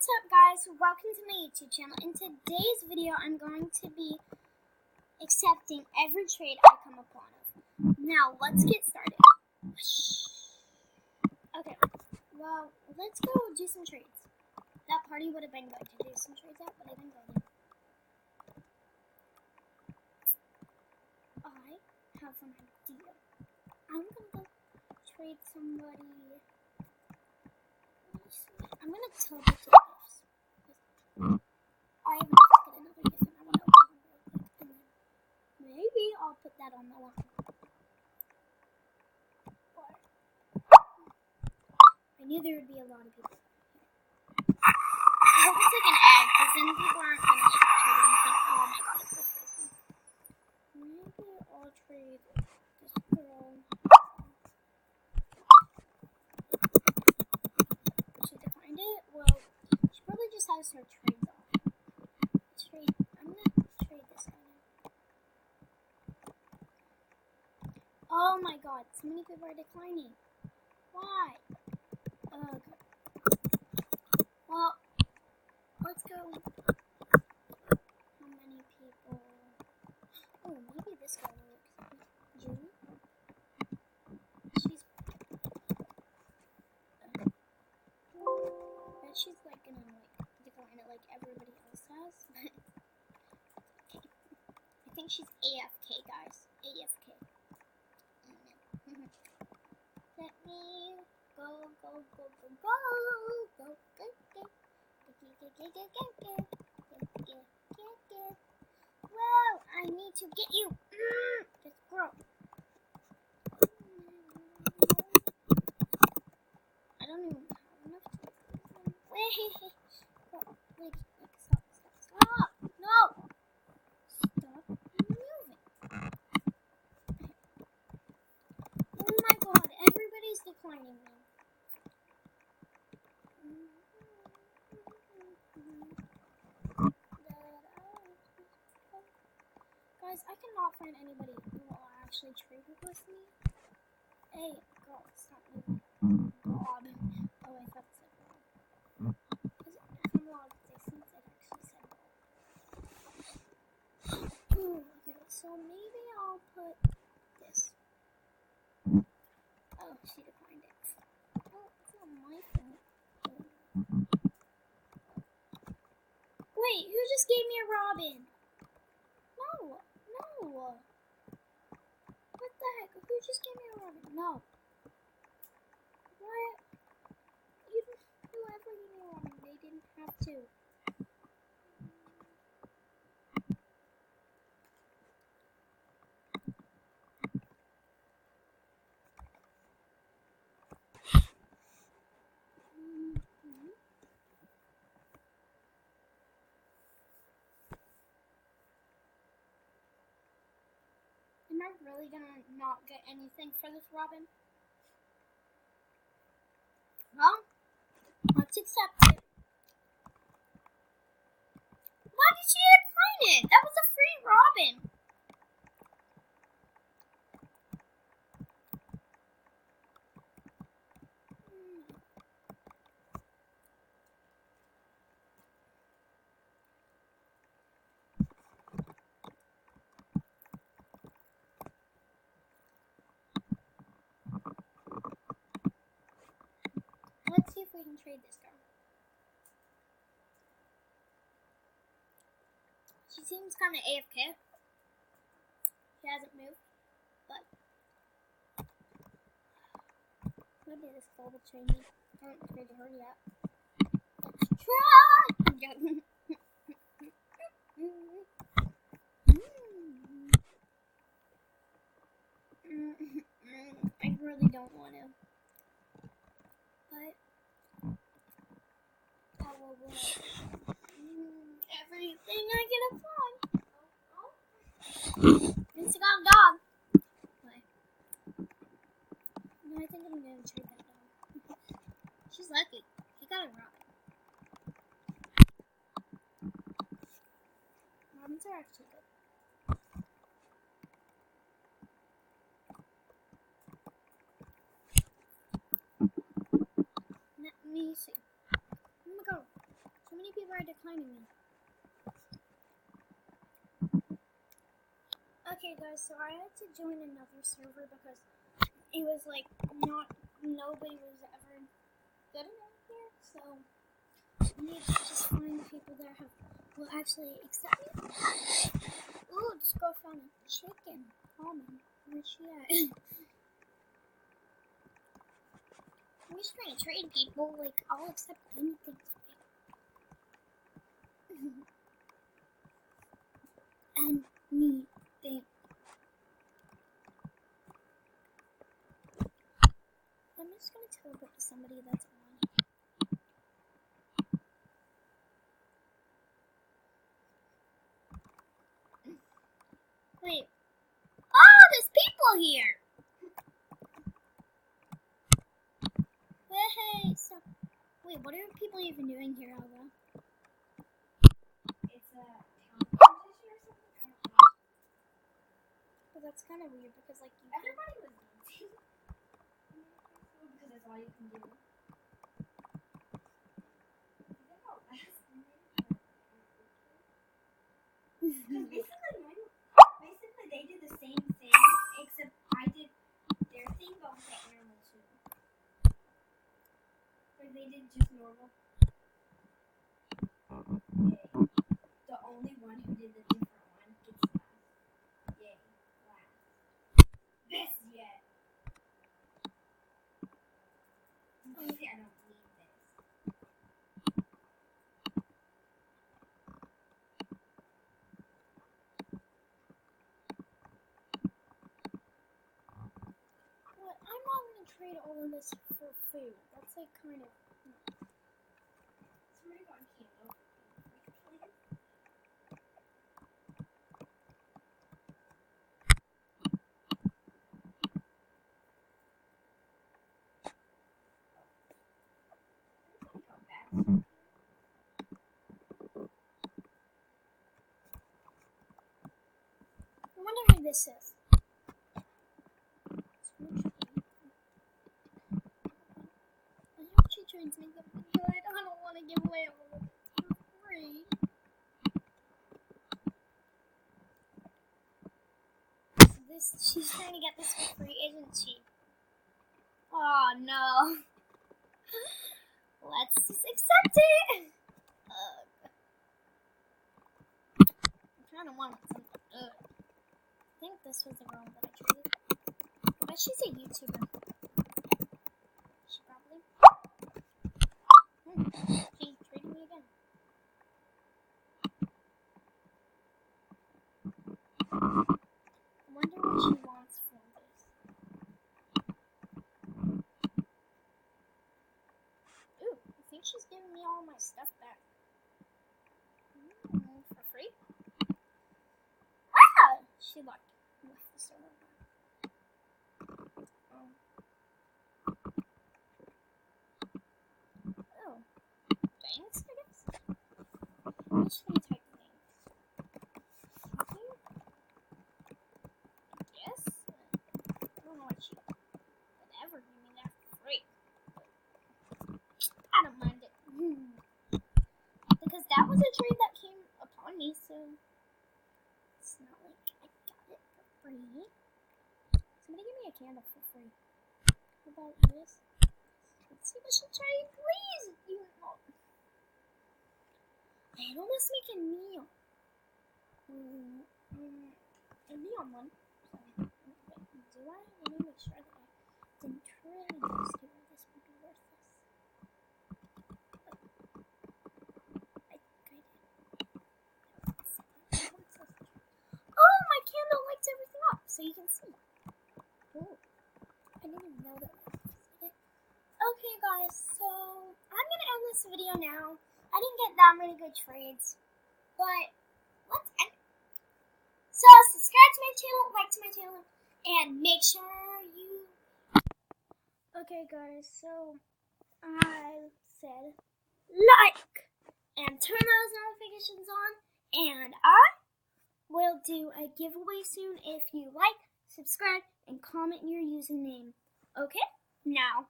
What's up, guys? Welcome to my YouTube channel. In today's video, I'm going to be accepting every trade I come upon. Now, let's get started. Okay, well, let's go do some trades. That party would have been good to do some trades at, but I didn't go there. I have an idea. I'm gonna go trade somebody. I'm gonna teleport to the gifts. I have to get another gift and I want to open it real quick. And then maybe I'll put that on the line. But I knew there would be a lot of people. I hope it's like an egg, because then people aren't gonna like trade anything. Oh my god, it's so crazy. Maybe I'll trade this girl. She declined it? Well, she probably just has her trades off. I'm gonna trade this guy now. Oh my god, so many people are declining. Why? Oh god. Well, let's go. How many people? Oh, maybe this guy will accept me. Julie? She's like gonna like decline it like everybody else has. I think she's AFK, guys. AFK. Let me go. Whoa, I need to get you. Just grow. I don't even have enough to. Wait, stop. No. Stop moving. Oh my god, everybody's declining now. Guys, I cannot find anybody who will actually trade with me. Hey, girl, stop moving. God. Oh, I thought it said God. From log distance, it actually said God. Ooh, okay, so maybe I'll put this. Oh, she declined it. Oh, it's not my fault. Wait, who just gave me a Robin? No. What the heck? Who just gave me a Robin? No. What? Whoever gave me a Robin, they didn't have to. Am I really gonna not get anything for this Robin? Well, let's accept it. Why did she decline it? That was a free Robin. Let's see if we can trade this girl. She seems kind of AFK. She hasn't moved, but maybe this girl will trade me. I haven't traded her yet. Let's try! I really don't want to. But I will win everything I can find. Instagram dog. Wait. No, I think I'm going to trade that dog. She's lucky. She got a Robin. Robins are actually good. Let me see. Oh my god. are declining me. Okay guys, so I had to join another server because it was like nobody was ever good enough here, so I need to just find people that will actually accept me. Ooh, this girl found a chicken. Oh man, where's she at? I'm just trying to trade people, like I'll accept anything today. Anything. I'm just gonna teleport to somebody that's on. Wait. Oh, there's people here! Hey, stop. Wait, what are people even doing here, Alva? It's a town competition or something? I don't know. Well, that's kind of weird because, like, Everybody was dancing. Because that's all you can do. Because basically they did the same thing, except I did their thing, but with the animal too. Like they did just normal. Yay. The only one who did the different one gets last. Yay. Last. Best yet. Obviously I don't need this. Well, I'm not gonna trade all of this for food. That's like kind of. Somebody got candle. I wonder who this is. I hope she trades me something good. I don't want to give away all of it for free. She's trying to get this for free, isn't she? Oh no. Let's just accept it. I'm trying to want something good. I think this was the wrong that I traded. I bet she's a YouTuber. She probably. She traded me again. I wonder what she wants from this. Ooh, I think she's giving me all my stuff back. For free? Ah! She left the server. Oh. Thanks, I guess. I'm just gonna type thanks. Thank you. Yes? I don't know what she would ever give me that for free. I don't mind it. Because that was a trade that came upon me, so it's not like I got it for free. Somebody give me a candle for free. How about this? Let's see what she'll trade, please! I'd almost make a neon. A neon one. So, do I? Let me make sure that I didn't really just give her this would be worthless. I think I did. Oh, my candle lights everything up, so you can see. Oh, I didn't even know that. Okay, guys, so I'm gonna end this video now. I didn't get that many good trades, but let's end it. So subscribe to my channel, like to my channel, and make sure you. Okay, guys, so I said like and turn those notifications on, and I will do a giveaway soon if you like, subscribe, and comment your username. Okay, now